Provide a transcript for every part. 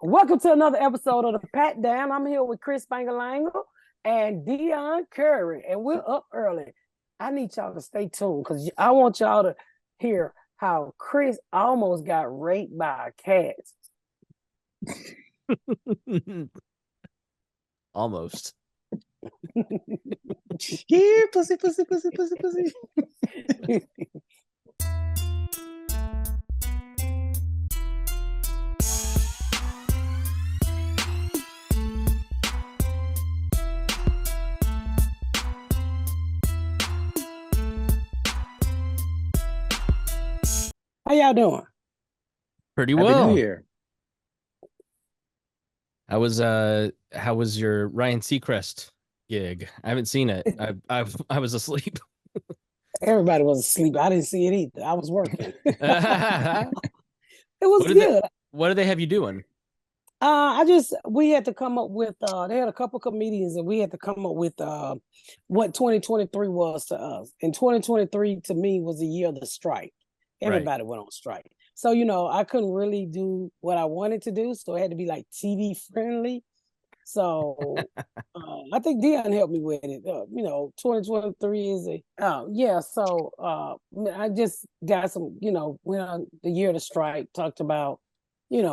Welcome to another episode of the Pat Down. I'm here with Chris Spangle and Deon Curry, and we're up early. I need y'all to stay tuned because I want y'all to hear how Chris almost got raped by a cat. Almost. Here, pussy, pussy, pussy, pussy, pussy. How y'all doing? Pretty Happy well. New Year. How was your Ryan Seacrest gig? I haven't seen it. I was asleep. Everybody was asleep. I didn't see it either. I was working. It was What did good. What do they have you doing? We had to come up with they had a couple comedians and we had to come up with what 2023 was to us. And 2023 to me was the year of the strike. Everybody went on strike. So, I couldn't really do what I wanted to do. So it had to be like TV friendly. So I think Deon helped me with it. 2023 is So I just got some, went on the year of the strike, talked about, shit.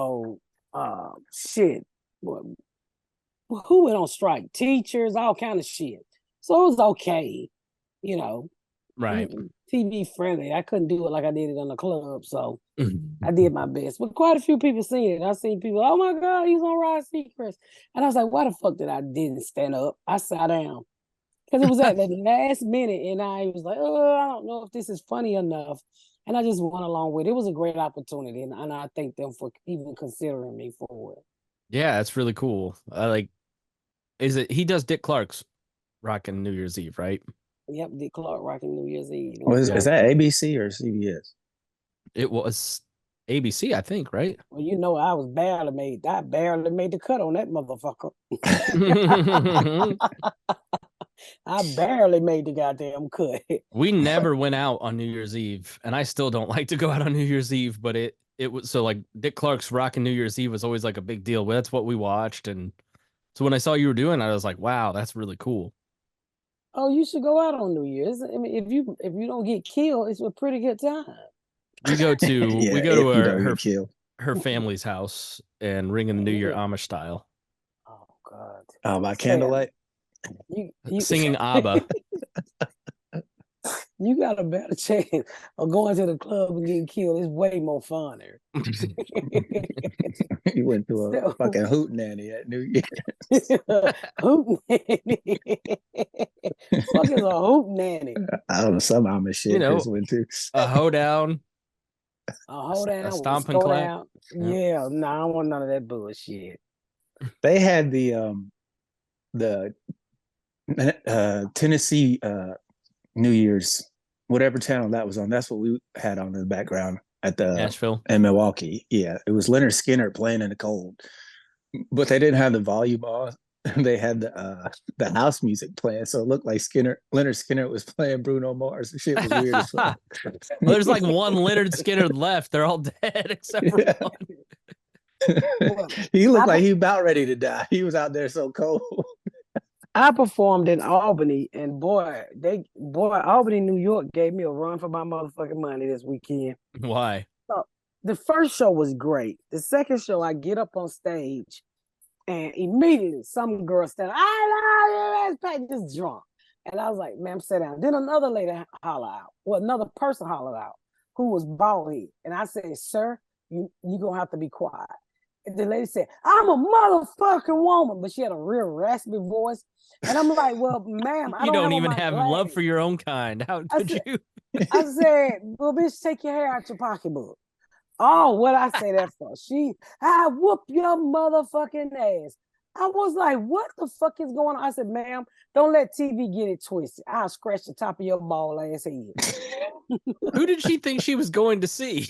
Who went on strike? Teachers, all kind of shit. So it was okay, Right. TV friendly. I couldn't do it like I did it on the club, so I did my best. But quite a few people seen it. I seen people, oh my God, he's on Ryan Seacrest. And I was like, why the fuck did I didn't stand up? I sat down. Because it was at the last minute, and I was like, oh, I don't know if this is funny enough. And I just went along with it. It was a great opportunity, and I thank them for even considering me for it. Yeah, it's really cool. He does Dick Clark's Rockin' New Year's Eve, right? Yep, Dick Clark rocking New Year's Eve. Is that ABC or CBS? It was ABC, I think, right? Well, I barely made the cut on that motherfucker. I barely made the goddamn cut. We never went out on New Year's Eve, and I still don't like to go out on New Year's Eve, but it was so like Dick Clark's Rockin' New Year's Eve was always like a big deal. But that's what we watched, and so when I saw you were doing, I was like, wow, that's really cool. Oh, you should go out on New Year's. I mean, if you don't get killed, it's a pretty good time. We go to her family's house and ring in the New Year Amish style. Oh God! By candlelight. You singing ABBA. You got a better chance of going to the club and getting killed. It's way more fun there. You went to a fucking hoot nanny at New Year. Hoot nanny. Fuck is a hoot nanny? I don't know, some Amish shit Chris went to. A hoedown. A stomp and clap. Down. Yeah, no, I don't want none of that bullshit. They had the Tennessee New Year's, whatever channel that was on. That's what we had on in the background at the Nashville in Milwaukee. Yeah, it was Leonard Skinner playing in the cold, but they didn't have the volume on. They had the house music playing, so it looked like Leonard Skinner was playing Bruno Mars. The shit was weird as fuck. Well, there's like one Leonard Skinner left. They're all dead except for one. He looked like he about ready to die. He was out there so cold. I performed in Albany, and Albany, New York gave me a run for my motherfucking money this weekend. Why? So, the first show was great. The second show, I get up on stage, and immediately some girl said, "I love you, Pat," just drunk. And I was like, "Ma'am, sit down." Then another lady holler out. Well, another person hollered out who was bald head, and I said, "Sir, you gonna have to be quiet." And the lady said, "I'm a motherfucking woman," but she had a real raspy voice. And I'm like, "Well, ma'am, I don't even have have love for your own kind. How could you?" I said, "Well, bitch, take your hair out your pocketbook." Oh, what I say that for? I whoop your motherfucking ass. I was like, what the fuck is going on? I said, "Ma'am, don't let TV get it twisted. I'll scratch the top of your bald ass head." Who did she think she was going to see?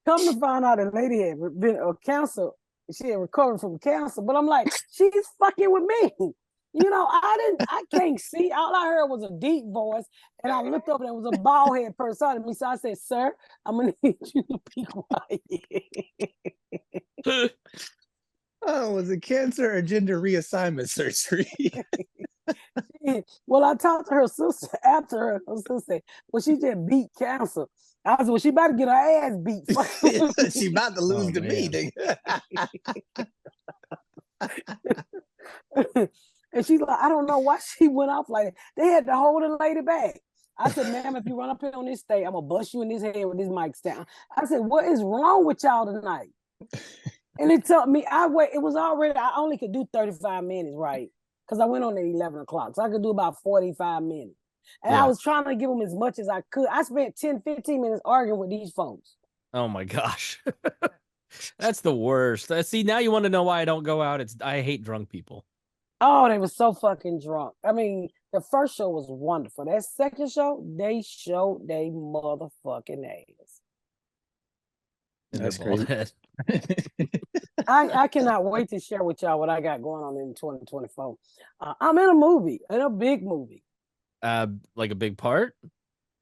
Come to find out, the lady had been a cancer. She had recovered from cancer, but I'm like, she's fucking with me. I can't see. All I heard was a deep voice, and I looked up and there was a bald head person on me. So I said, "Sir, I'm gonna need you to be quiet." Oh, was it cancer or gender reassignment surgery? Well, I talked to her sister after her sister said, well, she just beat cancer. I said, well, she about to get her ass beat. She about to lose Oh, to me. man. And she's like, I don't know why she went off like that. They had to hold the lady back. I said, ma'am, if you run up here on this stage, I'm gonna bust you in this head with this mic stand. I said, what is wrong with y'all tonight? And it took me, it was already, I only could do 35 minutes, right? Because I went on at 11 o'clock. So I could do about 45 minutes. And I Yeah. was trying to give them as much as I could. I spent 10, 15 minutes arguing with these folks. Oh my gosh. That's the worst. See, now you want to know why I don't go out. I hate drunk people. Oh, they were so fucking drunk. I mean, the first show was wonderful. That second show, they showed they motherfucking ass. That's crazy. I cannot wait to share with y'all what I got going on in 2024. I'm in a movie, in a big movie. Like a big part?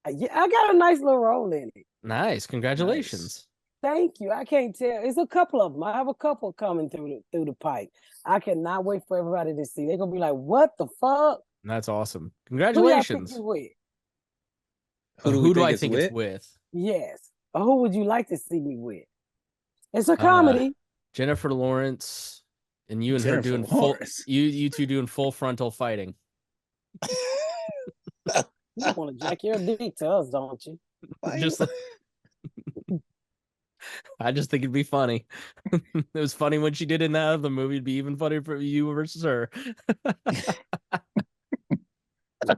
Yeah, I got a nice little role in it. Nice. Congratulations. Nice. Thank you. I can't tell. It's a couple of them. I have a couple coming through the pipe. I cannot wait for everybody to see. They're gonna be like, "What the fuck?" That's awesome. Who y'all Congratulations. think you with? Who do I think it's with? Yes. Or who would you like to see me with? It's a comedy. Jennifer Lawrence and you and her Jennifer doing Lawrence. you two doing full frontal fighting. You want to jack your dick to us, don't you? Just like, I just think it'd be funny. It was funny when she did in that other movie. It'd be even funnier for you versus her.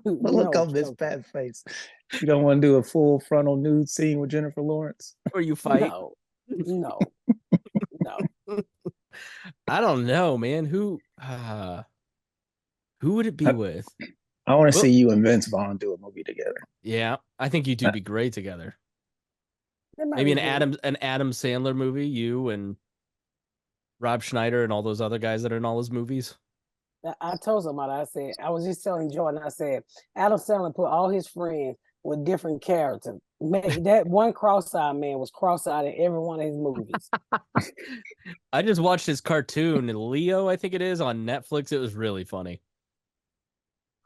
Look on Miss Pat's face. You don't want to do a full frontal nude scene with Jennifer Lawrence? Or you fight? No. I don't know, man. Who would it be with? I want to see you and Vince Vaughn do a movie together. Yeah, I think you two would be great together. Maybe an Adam Sandler movie, you and Rob Schneider and all those other guys that are in all his movies. I told somebody, I said, I was just telling Jordan, I said, Adam Sandler put all his friends with different characters. That one cross-eyed man was cross-eyed in every one of his movies. I just watched his cartoon, Leo, I think it is, on Netflix. It was really funny.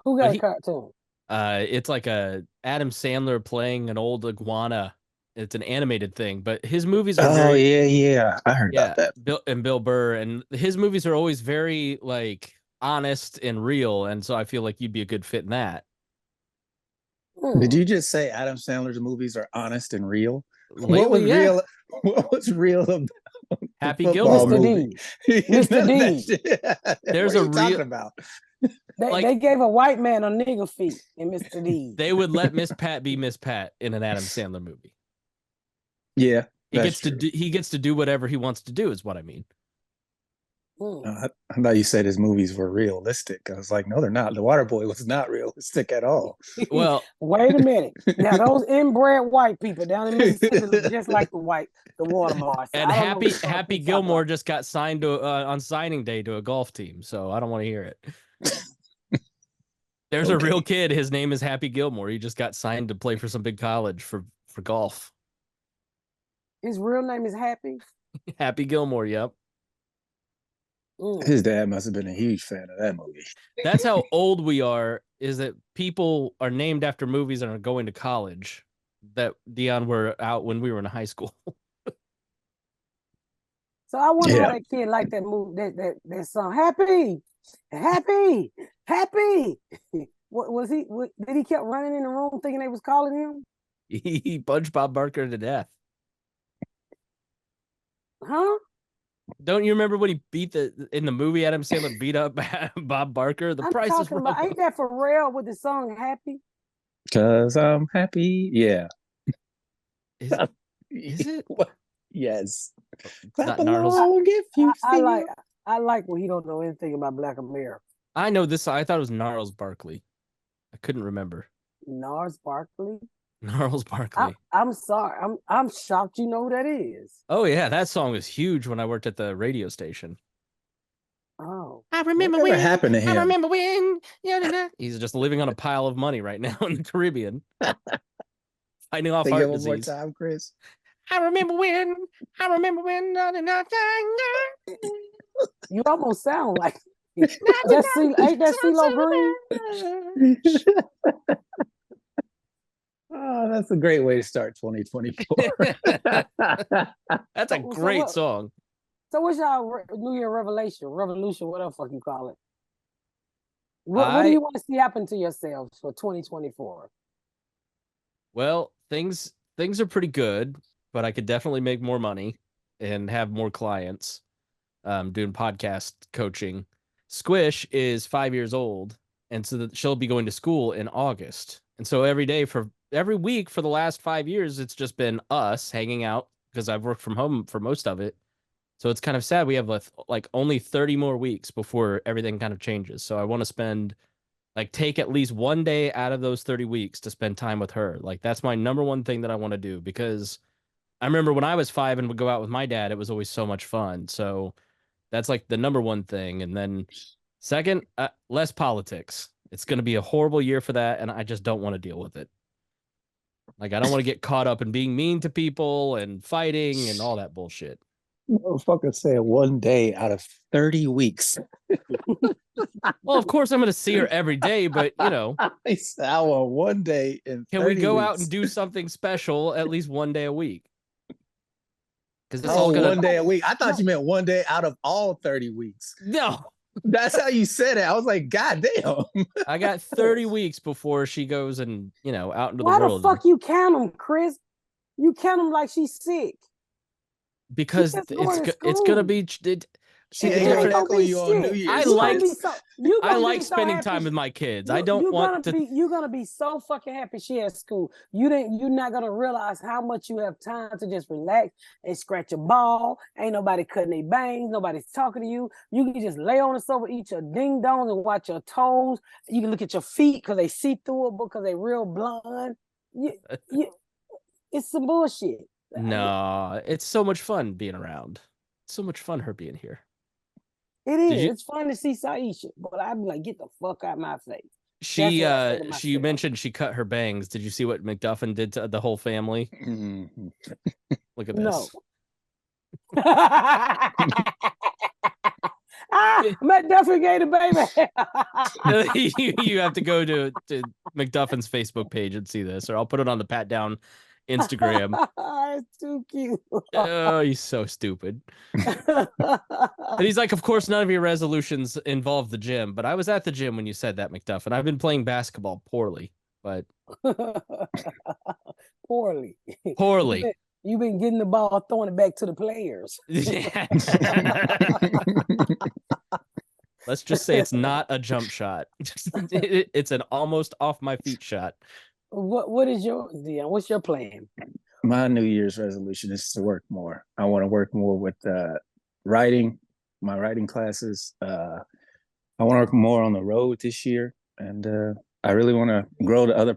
Who got a cartoon? It's like a Adam Sandler playing an old iguana. It's an animated thing, but his movies are yeah. I heard about that. Bill Burr, and his movies are always very like honest and real, and so I feel like you'd be a good fit in that. Did you just say Adam Sandler's movies are honest and real? Lately, what was real? What was real about Happy Gilmore movie? Mr. D. There's what are you talking about? They gave a white man a nigger feet in Mr. D. They would let Miss Pat be Miss Pat in an Adam Sandler movie. Yeah, he gets to do whatever he wants to do, is what I mean. I thought you said his movies were realistic. I was like, no, they're not. The Waterboy was not realistic at all. Well, wait a minute. Now those inbred white people down in Mississippi look just like the Waterboy. And Happy Gilmore just got signed to on signing day to a golf team, so I don't want to hear it. There's a real kid. His name is Happy Gilmore. He just got signed to play for some big college for golf. His real name is Happy? Happy Gilmore, yep. His dad must have been a huge fan of that movie. That's how old we are, is that people are named after movies and are going to college that Deon were out when we were in high school. So I wonder how that kid liked that movie, that song. Happy. What was he? Did he kept running in the room thinking they was calling him? He punched Bob Barker to death. Huh? Don't you remember when he in the movie Adam Sandler beat up Bob Barker? The Price is Right. Ain't that for real with the song Happy? 'Cause I'm happy. Yeah. Is it? Yes. Not Gnarls. I like when he don't know anything about Black America. I know this. I thought it was Gnarls Barkley. I couldn't remember. Gnarls Barkley? Gnarls Barkley. I'm sorry. I'm shocked you know who that is. Oh yeah, that song was huge when I worked at the radio station. Oh. I remember what happened to him. I remember when. He's just living on a pile of money right now in the Caribbean. Fighting off heart disease. One more time, Chris. I remember when. You almost sound like that's ain't that CeeLo Green? Oh, that's a great way to start 2024. That's a great song. So what's y'all New Year revolution, whatever the fuck you call it? What do you want to see happen to yourselves for 2024? Well, things are pretty good, but I could definitely make more money and have more clients. Doing podcast coaching. Squish is 5 years old, and so she'll be going to school in August. And so every week for the last 5 years, it's just been us hanging out because I've worked from home for most of it. So it's kind of sad. We have like only 30 more weeks before everything kind of changes. So I want to take at least one day out of those 30 weeks to spend time with her. Like that's my number one thing that I want to do, because I remember when I was 5 and would go out with my dad, it was always so much fun. So that's like the number one thing. And then second, less politics. It's going to be a horrible year for that, and I just don't want to deal with it. Like, I don't want to get caught up in being mean to people and fighting and all that bullshit. Motherfucker said one day out of 30 weeks. Well, of course, I'm going to see her every day, but, I want one day in 30 can we go weeks. out and do something special at least one day a week? Because it's all all gonna... one day a week. I thought you meant one day out of all 30 weeks. No. That's how you said it. I was like, God damn. I got 30 weeks before she goes and, out into the Why world. the fuck you count them, Chris? You count them like she's sick. Because it's gonna be she ain't gonna echo you on New Year's. I like spending time with my kids. I don't want to. You're gonna be so fucking happy she at school. You're not gonna realize how much you have time to just relax and scratch your ball. Ain't nobody cutting their bangs. Nobody's talking to you. You can just lay on the sofa, eat your ding dongs, and watch your toes. You can look at your feet because they see through it because they real blonde. It's some bullshit. No, it's so much fun being around. It's so much fun her being here. It is. It's fun to see Saisha, but I'd be like, get the fuck out of my face. She mentioned she cut her bangs. Did you see what McDuffin did to the whole family? Mm-hmm. Look at this. No. McDuffin gave the baby. You have to go to McDuffin's Facebook page and see this, or I'll put it on the Pat Down Instagram. It's too cute. Oh, he's so stupid. And he's like, of course, none of your resolutions involve the gym, but I was at the gym when you said that, McDuffin. I've been playing basketball poorly, but poorly. You've been getting the ball, throwing it back to the players. Let's just say it's not a jump shot. It's an almost off my feet shot. What is yours, Deon? What's your plan? My New Year's resolution is to work more. I want to work more with writing, my writing classes. I want to work more on the road this year, and I really want to grow the other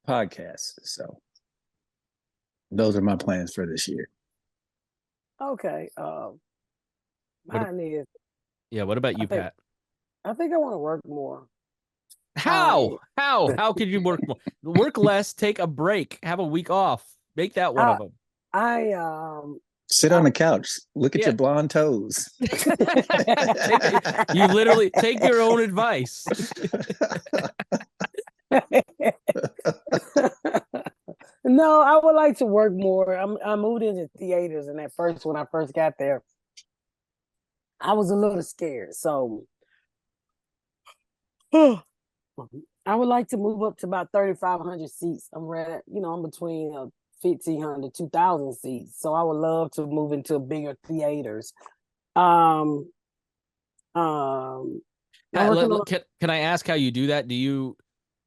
podcasts. So those are my plans for this year. Okay. Mine is. Yeah. What about you, Pat? I think I want to work more. How could you work more? Work less, take a break, have a week off. Make that one of them. Sit on the couch, look at your blonde toes. You literally take your own advice. No, I would like to work more. I moved into theaters, and when I first got there, I was a little scared. So I would like to move up to about 3,500 seats. I'm ready, I'm between 1,500, 2,000 seats. So I would love to move into bigger theaters. Can I ask how you do that?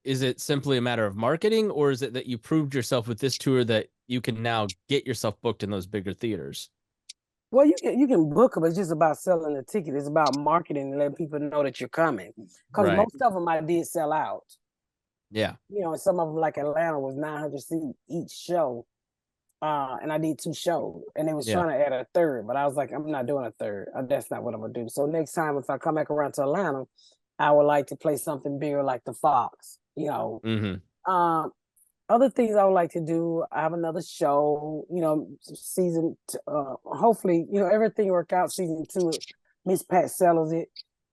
Is it simply a matter of marketing, or is it that you proved yourself with this tour that you can now get yourself booked in those bigger theaters? Well, you can book them. It's just about selling the ticket. It's about marketing and letting people know that you're coming. Because most of them I did sell out. Yeah. Some of them, like Atlanta, was 900 seats each show. And I did 2 shows. And they was trying to add a third. But I was like, I'm not doing a third. That's not what I'm going to do. So next time, if I come back around to Atlanta, I would like to play something bigger like the Fox. Mm-hmm. other things I would like to do. I have another show, hopefully, everything work out. Season 2, Miss Pat sells it.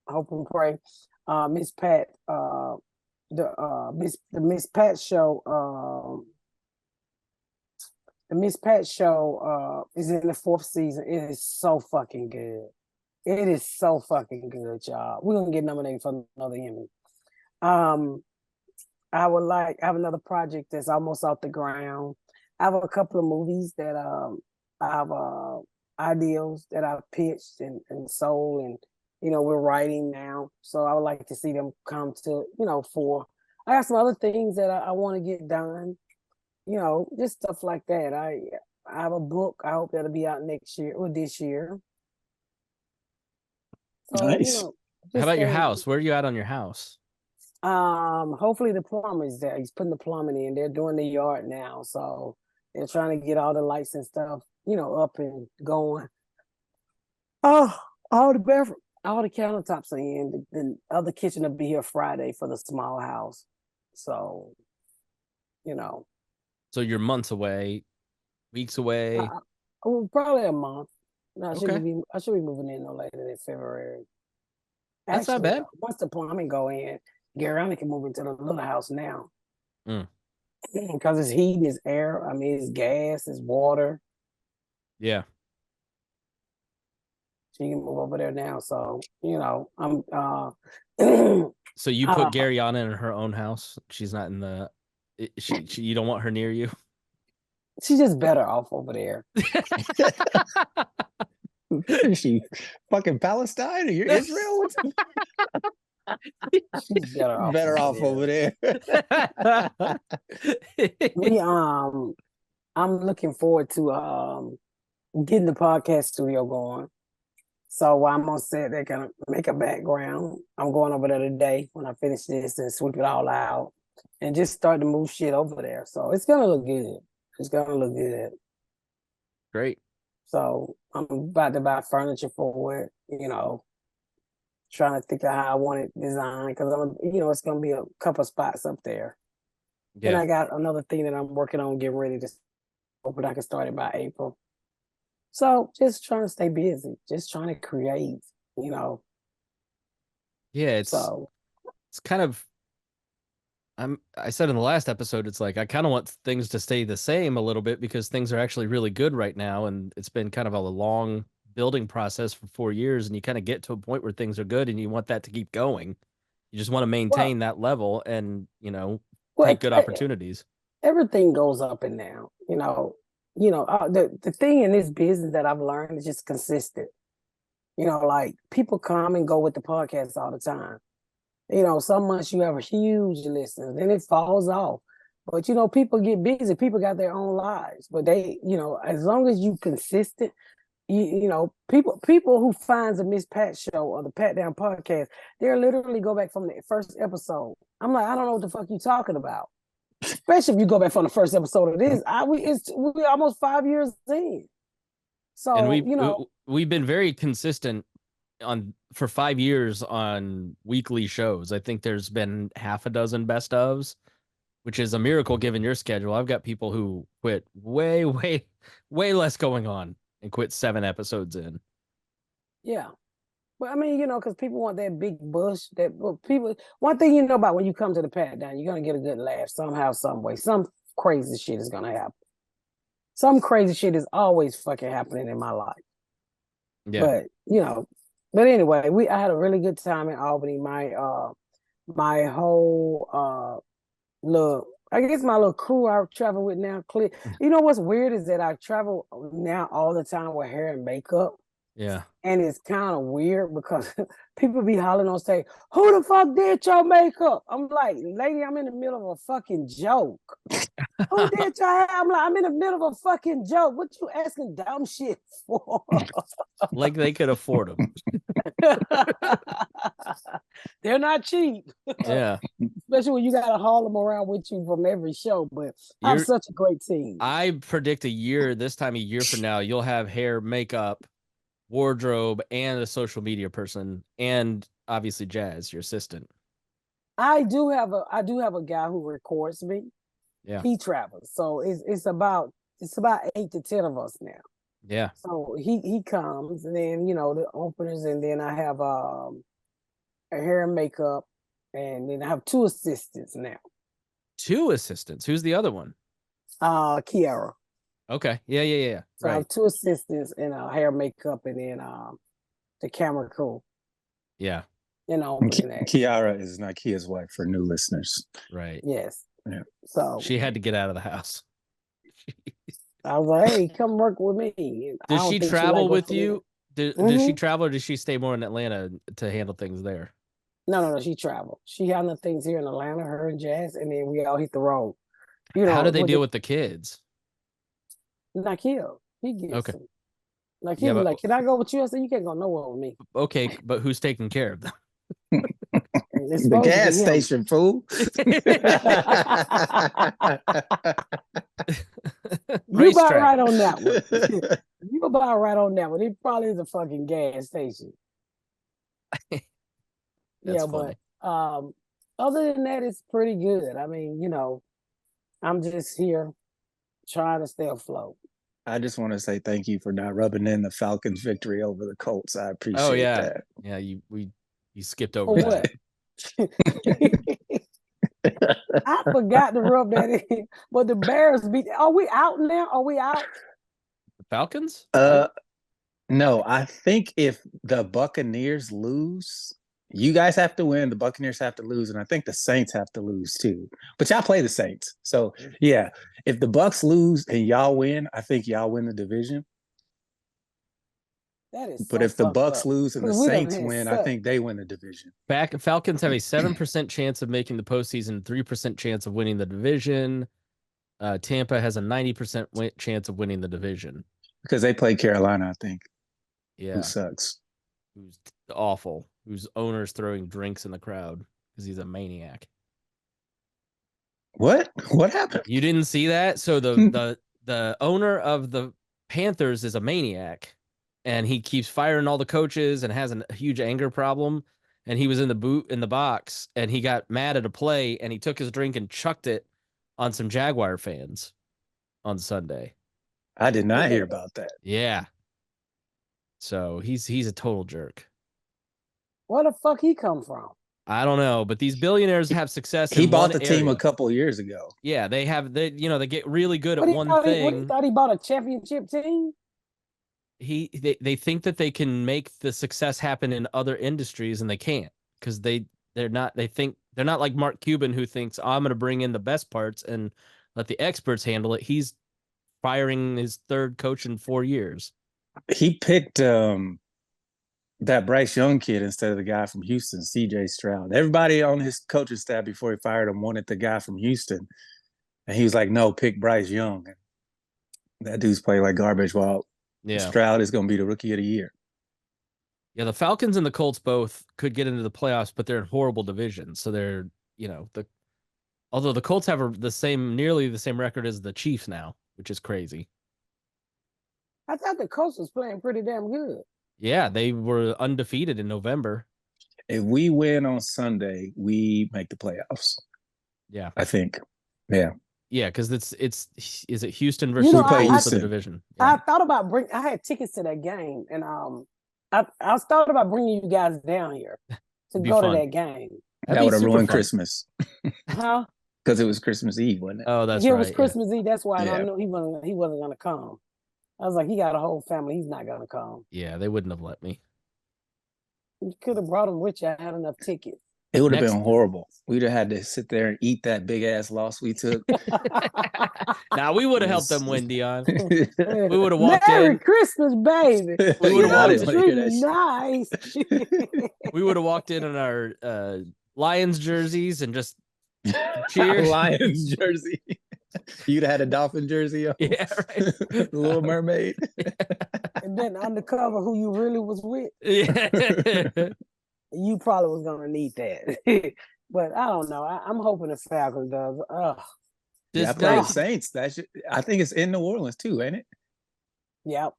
Hope and pray. Miss Pat, the Miss Pat show, the Miss Pat show is in the 4th season. It is so fucking good. It is so fucking good, y'all. We're gonna get nominated for another Emmy. I have another project that's almost off the ground. I have a couple of movies that I have ideals that I've pitched and sold, and we're writing now. So I would like to see them come to for. I got some other things that I want to get done. Just stuff like that. I have a book. I hope that'll be out next year or this year. So, Nice. How about your house? Where are you at on your house? Hopefully the plumber's there. He's putting the plumbing in. They're doing the yard now, so they're trying to get all the lights and stuff, up and going. Oh, all the countertops are in. The other kitchen will be here Friday for the small house. So, So you're months away, weeks away. Probably a month. No, I Okay. should be moving in no later than February. That's not bad. Once the plumbing go in, Gary can move into the little house now. Because it's heat, it's air. I mean, it's gas, it's water. Yeah. So you can move over there now. So, I'm So you put Garyana in her own house. She's not in the you don't want her near you. She's just better off over there. Is she fucking Palestine or you're Israel? She's better off over there. I'm looking forward to getting the podcast studio going. So while I'm on set, they're gonna make a background. I'm going over there today when I finish this and sweep it all out and just start to move shit over there. So it's gonna look good. It's gonna look good. Great. So I'm about to buy furniture for it, trying to think of how I want it designed because it's gonna be a couple spots up there. Yeah. And I got another thing that I'm working on, getting ready to open. I can start it by April. So just trying to stay busy, just trying to create, Yeah, it's kind of. I said in the last episode, it's like I kind of want things to stay the same a little bit because things are actually really good right now, and it's been kind of a long building process for 4 years, and you kind of get to a point where things are good, and you want that to keep going. You just want to maintain that level, and take good opportunities. Everything goes up and down, the thing in this business that I've learned is just consistent. Like people come and go with the podcast all the time. Some months you have a huge listeners, then it falls off. But people get busy. People got their own lives. But they, as long as you consistent, people who finds a Miss Pat show or the Pat Down podcast, they'll literally go back from the first episode. I'm like, I don't know what the fuck you talking about. Especially if you go back from the first episode of this. We're almost 5 years in. So and we've been very consistent for 5 years on weekly shows. I think there's been half a dozen best ofs, which is a miracle given your schedule. I've got people who quit way less going on and quit 7 episodes in. Yeah. But I mean, because people want that big bush. One thing about when you come to the Pat Down, you're gonna get a good laugh somehow, some way. Some crazy shit is gonna happen. Some crazy shit is always fucking happening in my life. Yeah. But anyway, I had a really good time in Albany. My whole I guess my little crew I travel with now. What's weird is that I travel now all the time with hair and makeup. Yeah. And it's kind of weird because people be hollering on stage, who the fuck did your makeup? I'm like, lady, I'm in the middle of a fucking joke. Who did your hair? I'm like, I'm in the middle of a fucking joke. What you asking dumb shit for? Like they could afford them. They're not cheap. Yeah. Especially when you got to haul them around with you from every show. But I have such a great team. I predict this time a year from now, you'll have hair, makeup, wardrobe, and a social media person, and obviously Jazz, your assistant. I do have a guy who records me. Yeah. He travels, so it's about 8 to 10 of us now. Yeah. So he comes, and then the openers, and then I have a hair and makeup, and then I have 2 assistants now. 2 assistants. Who's the other one? Kiara. Okay. Yeah. So I Right. have 2 assistants and hair, makeup, and then the camera crew. Yeah. Opening act. Kiara is Nakia's wife for new listeners. Right. Yes. Yeah. So she had to get out of the house. I was like, "Hey, come work with me." Does she travel with you? Does she Mhm. travel, or does she stay more in Atlanta to handle things there? No. She traveled. She handled things here in Atlanta, her and Jazz, and then we all hit the road. How do they deal with the kids? Nakia, he gets Okay. them. Like Yeah, he was but like, "Can I go with you?" I said, "You can't go nowhere with me." okay, but who's taking care of them? And it's The supposed to gas be him. station, fool. You about Racetrack. right on that one. You about right on that one. It probably is a fucking gas station. That's Yeah, funny. but other than that, it's pretty good. I mean, I'm just here trying to stay afloat. I just want to say thank you for not rubbing in the Falcons' victory over the Colts. I appreciate Oh yeah, that. yeah. You skipped For over that. what? I forgot to rub that in. But the Bears beat. Are we out now? Are we out? The Falcons? No, I think if the Buccaneers lose, you guys have to win, the Buccaneers have to lose, and I think the Saints have to lose too. But y'all play the Saints. So yeah, if the Bucks lose and y'all win, I think y'all win the division. That is But so if the fucked Bucks up. lose and the 'Cause we done Saints had win, I think they win the division. Falcons have a 7% chance of making the postseason, 3% chance of winning the division. Tampa has a 90% chance of winning the division. Because they play Carolina, I think. Yeah. Who sucks. Who's awful. Whose owner's throwing drinks in the crowd because he's a maniac. What? What happened? You didn't see that? So the owner of the Panthers is a maniac, and he keeps firing all the coaches and has a huge anger problem. And he was in the box, and he got mad at a play, and he took his drink and chucked it on some Jaguar fans on Sunday. I did not hear about that. Yeah. So he's a total jerk. Where the fuck he come from? I don't know, but these billionaires have success. He in bought one the team area. a couple years ago. Yeah, they get really good at one What he thing. thought he bought a championship team? They think that they can make the success happen in other industries, and they can't, because they're not like Mark Cuban, who thinks, I'm going to bring in the best parts and let the experts handle it. He's firing his 3rd coach in 4 years. He picked that Bryce Young kid instead of the guy from Houston, CJ Stroud. Everybody on his coaching staff before he fired him wanted the guy from Houston. And he was like, no, pick Bryce Young. And that dude's playing like garbage, while Stroud is going to be the rookie of the year. Yeah, the Falcons and the Colts both could get into the playoffs, but they're in horrible divisions. So they're, although the Colts have nearly the same record as the Chiefs now, which is crazy. I thought the Colts was playing pretty damn good. Yeah, they were undefeated in November. If we win on Sunday, we make the playoffs. Yeah, I think. Yeah. Yeah, because is it Houston versus Houston. the division? Yeah. I thought about I had tickets to that game, and I thought about bringing you guys down here to go to that game. That would have ruined Christmas. Huh? Because it was Christmas Eve, wasn't it? Oh, that's right. It was Christmas Eve. That's why Yeah. I knew he wasn't gonna come. I was like, he got a whole family. He's not gonna come. Yeah, they wouldn't have let me. You could have brought him with you. I had enough tickets. It would have been horrible. We'd have had to sit there and eat that big ass loss we took. Now we would have helped them win, Deon. We would have walked Merry in. Christmas, baby. We would have walked in. Nice. We would have walked in our Lions jerseys and just cheers. Lions jersey. You'd have had a dolphin jersey on. Yeah, right. The Little Mermaid. And then undercover who you really was with. Yeah. You probably was gonna need that. But I don't know. I'm hoping the Falcons does. I play the Saints. I think it's in New Orleans too, ain't it? Yep.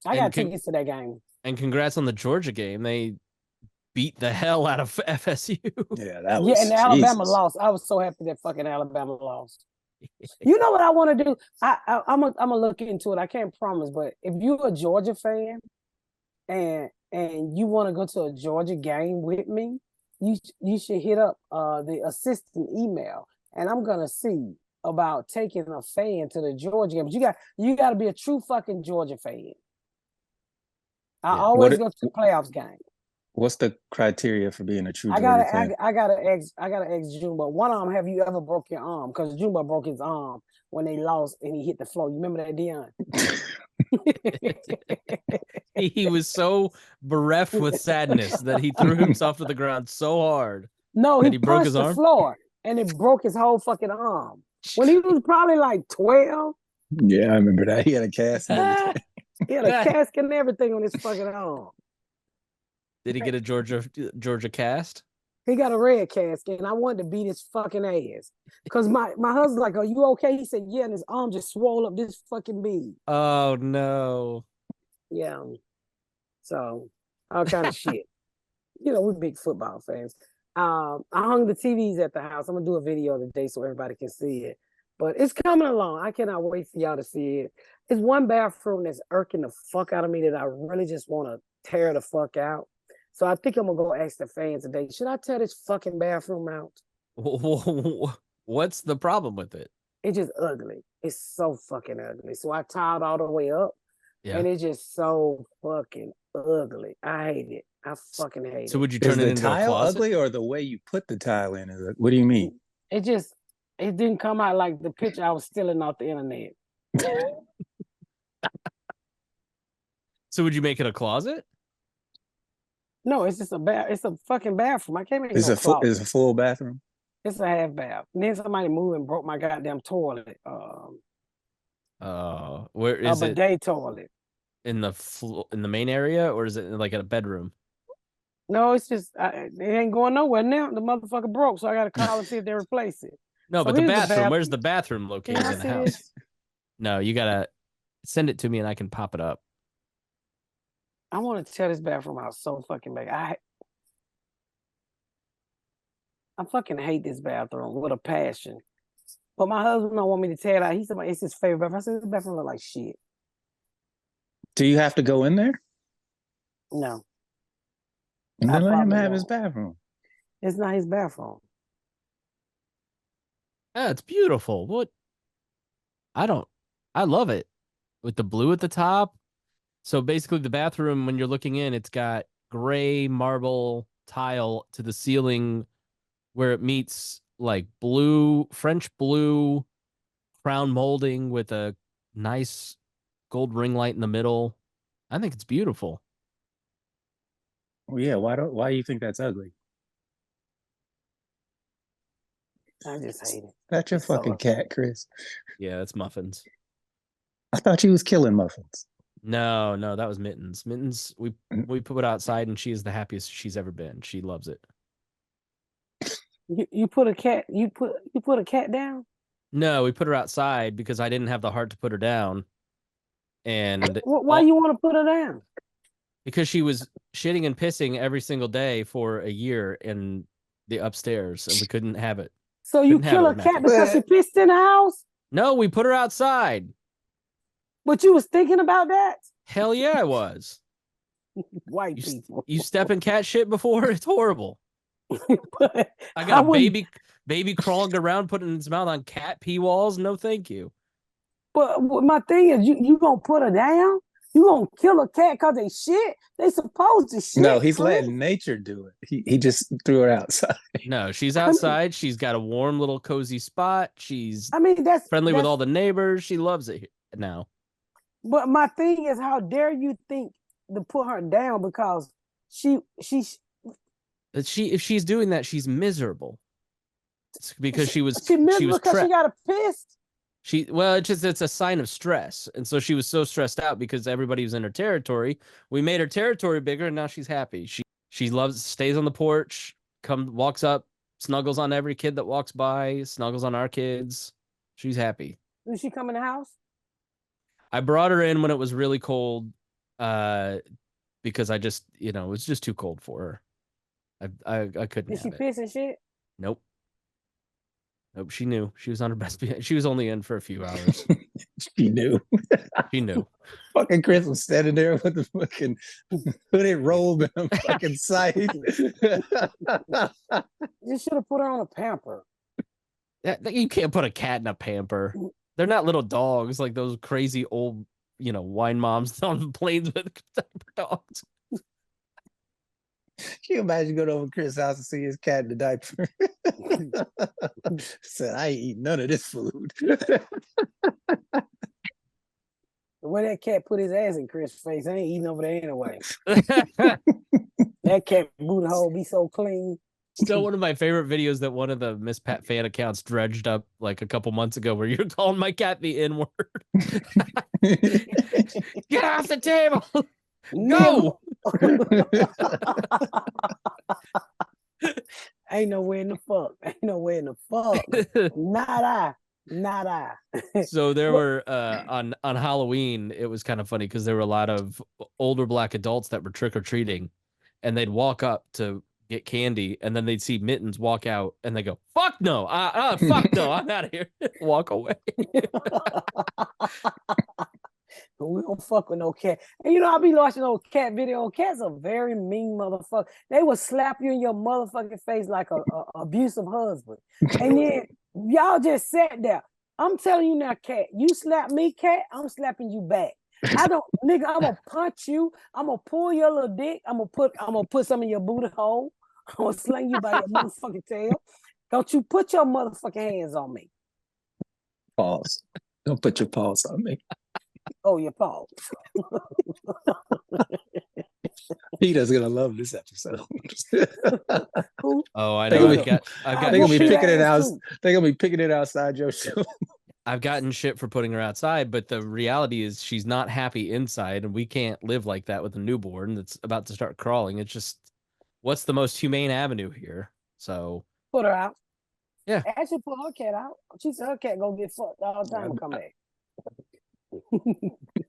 I got tickets to that game. And congrats on the Georgia game. They beat the hell out of FSU. Yeah, that was. And Alabama lost. I was so happy that fucking Alabama lost. You know what I want to do? I'm gonna look into it. I can't promise, but if you're a Georgia fan and you want to go to a Georgia game with me, you should hit up the assistant email, and I'm gonna see about taking a fan to the Georgia game. But you got to be a true fucking Georgia fan. I Yeah. always go to the playoffs game. What's the criteria for being a true I Georgia gotta, fan? I gotta ex Jumbo. One of them, have you ever broke your arm? Because Jumbo broke his arm when they lost and he hit the floor. You remember that, Deon? He was so bereft with sadness that he threw himself to the ground so hard No, that he he broke punched his the arm. floor and it broke his whole fucking arm. When he was probably like 12, Yeah, I remember that. He had a cast and everything. he had a casket and everything on his fucking arm. Did he get a Georgia cast? He got a red casket, and I wanted to beat his fucking ass. Because my husband's like, are you okay? He said, yeah, and his arm just swole up this fucking big. Oh no. Yeah. So, all kind of shit. You know, we're big football fans. I hung the TVs at the house. I'm going to do a video today so everybody can see it. But it's coming along. I cannot wait for y'all to see it. It's one bathroom that's irking the fuck out of me that I really just want to tear the fuck out. So I think I'm gonna go ask the fans today, should I tear this fucking bathroom out? What's the problem with it? It's just ugly. It's so fucking ugly. So I tiled all the way up, and it's just so fucking ugly. I hate it. I fucking hate it. So would you Is turn it the into a tile closet? ugly or the way you put the tile in? What do you mean? It didn't come out like the picture I was stealing off the internet. So would you make it a closet? No, it's just it's a fucking bathroom. I can't make Is no a full closet. is a full bathroom? It's a half bath. And then somebody moved and broke my goddamn toilet. Where is A it? bidet toilet. In the main area, or is it like in a bedroom? No, it's just it ain't going nowhere now. The motherfucker broke, so I got to call and see if they replace it. No, So but the here's bathroom. bath- Where's the bathroom located Can I in the see house? this? No, you gotta send it to me and I can pop it up. I want to tear this bathroom out so fucking bad. I fucking hate this bathroom with a passion. But my husband don't want me to tear it out. He said it's his favorite bathroom. I said this bathroom look like shit. Do you have to go in there? No, And I then let him probably have his won't. bathroom. It's not his bathroom. Yeah, it's beautiful. What? I love it with the blue at the top. So basically, the bathroom, when you're looking in, it's got gray marble tile to the ceiling where it meets like blue, French blue crown molding with a nice gold ring light in the middle. I think it's beautiful. Well, yeah. Why do you think that's ugly? I just hate it. That's your It's so fucking ugly. cat, Chris. Yeah, it's muffins. I thought you was killing muffins. No, that was Mittens. Mittens, we put it outside and she is the happiest she's ever been. She loves it. You put a cat a cat down? No, we put her outside because I didn't have the heart to put her down. And Why you want to put her down? because she was shitting and pissing every single day for a year in the upstairs and we couldn't have it. So you Couldn't have kill it a with cat mattress. because she pissed in the house? No, we put her outside. But you was thinking about that? Hell yeah, I was. White people. You step in cat shit before? It's horrible. But I got a wouldn't- baby crawling around putting its mouth on cat pee walls. No, thank you. But my thing is, you gonna put her down? You gonna kill a cat because they shit? They supposed to shit. No, he's Chris. letting nature do it. He just threw her outside. No, she's I mean- outside. She's got a warm little cozy spot. She's I mean, that's friendly with that's- all the neighbors. She loves it now. But my thing is, how dare you think to put her down because she But if she's doing that, she's miserable. It's because she was miserable because she trapped. got a pissed. It's a sign of stress, and so she was so stressed out because everybody was in her territory. We made her territory bigger, and now she's happy. She stays on the porch, walks up, snuggles on every kid that walks by, snuggles on our kids. She's happy. Did she come in the house? I brought her in when it was really cold, because I just, it was just too cold for her. I couldn't Did she have it. piss and shit? Nope. Nope, she knew. She was on her best behavior. She was only in for a few hours. She knew. She knew. Fucking Chris was standing there with the fucking hooded robe and a fucking sight. You should have put her on a pamper. You can't put a cat in a pamper. They're not little dogs like those crazy old, wine moms on planes with diaper dogs. Can you imagine going over to Chris' house and see his cat in the diaper? Said, I ain't eating none of this food. The way that cat put his ass in Chris' face, I ain't eating over there anyway. That cat booty hole be so clean. Still one of my favorite videos that one of the Miss Pat fan accounts dredged up like a couple months ago where you're calling my cat the N-word. Get off the table. No. Ain't nowhere in the fuck. Ain't nowhere in the fuck. Not I. So there were on Halloween, it was kind of funny because there were a lot of older Black adults that were trick-or-treating, and they'd walk up to get candy, and then they'd see Mittens walk out, and they go, "Fuck no, fuck no, I'm out of here." Walk away. We don't fuck with no cat. And I be watching those cat videos. Cats are very mean motherfuckers. They will slap you in your motherfucking face like a abusive husband. And then y'all just sat there. I'm telling you now, cat, you slap me, cat, I'm slapping you back. Nigga, I'm gonna punch you. I'm gonna pull your little dick. I'm gonna put some in your booty hole. I'm gonna sling you by your motherfucking tail. Don't you put your motherfucking hands on me. Pause. Don't put your paws on me. Oh, your paws. Peter's gonna love this episode. Oh, I know. They're gonna be picking it out. They're gonna be picking it outside your show. I've gotten shit for putting her outside, but the reality is she's not happy inside, and we can't live like that with a newborn that's about to start crawling. It's just, what's the most humane avenue here? So put her out. Yeah. Actually, put her cat out. She said her cat gonna get fucked all the time and come back.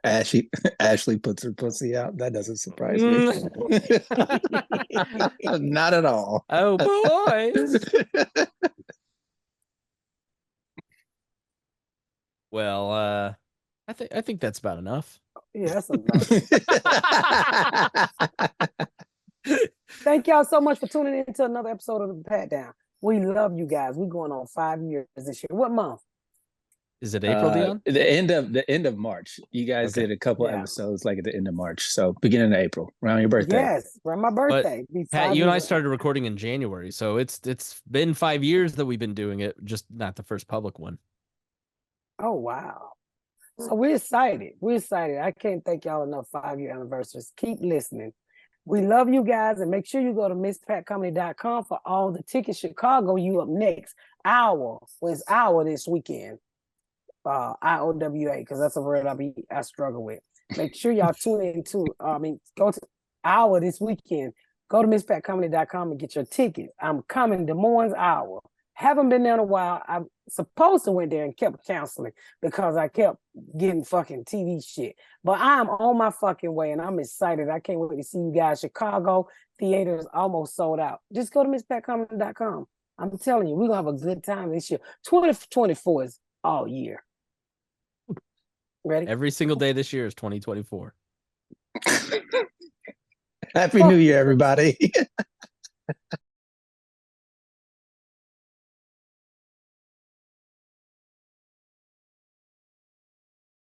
Ashley puts her pussy out. That doesn't surprise me. Not at all. Oh boy. Well, I think that's about enough. Yeah, that's enough. Thank y'all so much for tuning in to another episode of the Pat Down. We love you guys. We're going on 5 years this year. What month? Is it April, Deon? The end of March. You guys did a couple episodes like at the end of March. So beginning of April, around your birthday. Yes, around my birthday. Pat, you and I started recording in January, so it's been 5 years that we've been doing it, just not the first public one. Oh wow. So we're excited. We're excited. I can't thank y'all enough 5-year anniversaries. Keep listening. We love you guys, and make sure you go to MissPatComedy.com for all the tickets. Chicago, you up next. Hour this weekend. IOWA, because that's a word I struggle with. Make sure y'all tune in to go to Hour this weekend. Go to MissPatComedy.com and get your tickets. I'm coming Des Moines Hour. Haven't been there in a while. I'm supposed to went there and kept canceling because I kept getting fucking TV shit. But I'm on my fucking way, and I'm excited. I can't wait to see you guys. Chicago theater is almost sold out. Just go to MissPatComedy.com. I'm telling you, we're going to have a good time this year. 2024 is all year. Ready? Every single day this year is 2024. Happy New Year, everybody.